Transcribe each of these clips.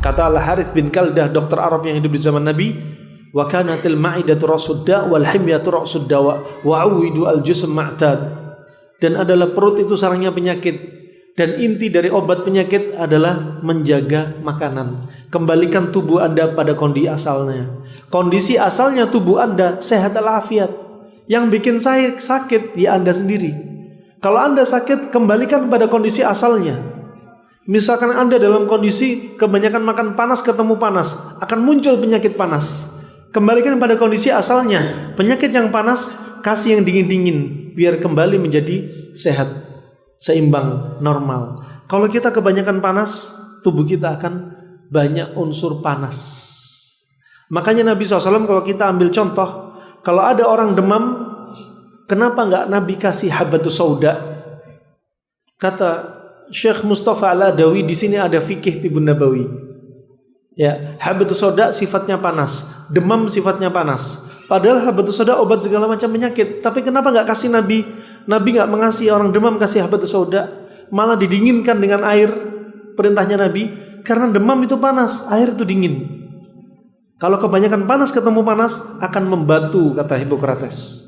Kata Al-Harith bin Kaldah, dokter Arab yang hidup di zaman Nabi, wa kanatil ma'idatu rasudda wal himyatu rasudda wa awidu al-jusm ma'tad. Dan adalah perut itu sarangnya penyakit, dan inti dari obat penyakit adalah menjaga makanan. Kembalikan tubuh Anda pada kondisi asalnya. Kondisi asalnya tubuh Anda sehat walafiat. Yang bikin saya sakit ya Anda sendiri. Kalau Anda sakit, kembalikan pada kondisi asalnya. Misalkan Anda dalam kondisi kebanyakan makan panas ketemu panas, akan muncul penyakit panas. Kembalikan pada kondisi asalnya. Penyakit yang panas, kasih yang dingin-dingin biar kembali menjadi sehat, seimbang, normal. Kalau kita kebanyakan panas, tubuh kita akan banyak unsur panas. Makanya Nabi SAW, kalau kita ambil contoh, kalau ada orang demam, kenapa enggak Nabi kasih habatus sauda? Kata Syekh Mustafa Al-Adawi, di sini ada fikih Tibun Nabawi. Ya, habatus sauda sifatnya panas, demam sifatnya panas. Padahal habatus sauda obat segala macam penyakit. Tapi kenapa enggak kasih Nabi? Nabi enggak mengasih orang demam kasih habatus sauda, malah didinginkan dengan air. Perintahnya Nabi, karena demam itu panas, air itu dingin. Kalau kebanyakan panas ketemu panas akan membatu, kata Hippocrates.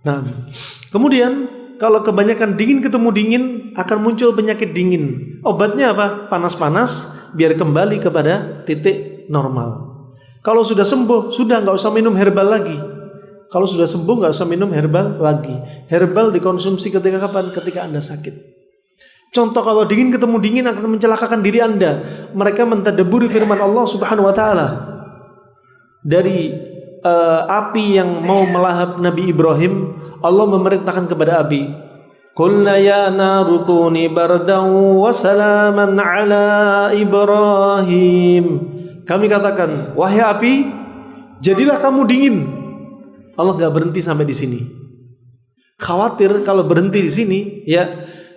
Nah, kemudian kalau kebanyakan dingin ketemu dingin akan muncul penyakit dingin. Obatnya apa? Panas-panas biar kembali kepada titik normal. Kalau sudah sembuh, sudah nggak usah minum herbal lagi. Kalau sudah sembuh nggak usah minum herbal lagi. Herbal dikonsumsi ketika kapan? Ketika Anda sakit. Contoh, kalau dingin ketemu dingin akan mencelakakan diri Anda. Mereka mentadabburi firman Allah Subhanahu wa taala. Dari api yang mau melahap Nabi Ibrahim, Allah memerintahkan kepada api, "Qulna ya naru kuni bardan wa salaman ala Ibrahim." Kami katakan, wahai api, jadilah kamu dingin. Allah enggak berhenti sampai di sini. Khawatir kalau berhenti di sini, ya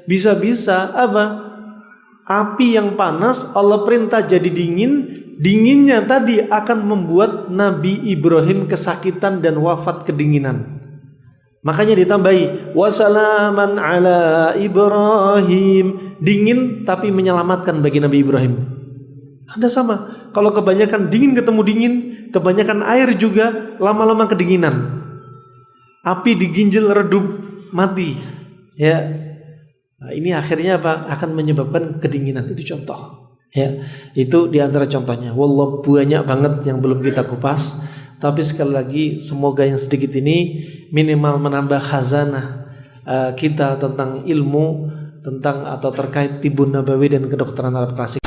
bisa-bisa apa? Api yang panas Allah perintah jadi dingin. Dinginnya tadi akan membuat Nabi Ibrahim kesakitan dan wafat kedinginan. Makanya ditambahi wasalaman ala Ibrahim, dingin tapi menyelamatkan bagi Nabi Ibrahim. Anda sama, kalau kebanyakan dingin ketemu dingin, kebanyakan air juga lama-lama kedinginan. Api diginjal redup mati. Ya. Nah, ini akhirnya apa? Akan menyebabkan kedinginan. Itu contoh. Ya, itu diantara contohnya. Wallah, banyak banget yang belum kita kupas. Tapi sekali lagi, semoga yang sedikit ini minimal menambah khazanah kita tentang ilmu, tentang atau terkait Tibun Nabawi dan kedokteran Arab klasik.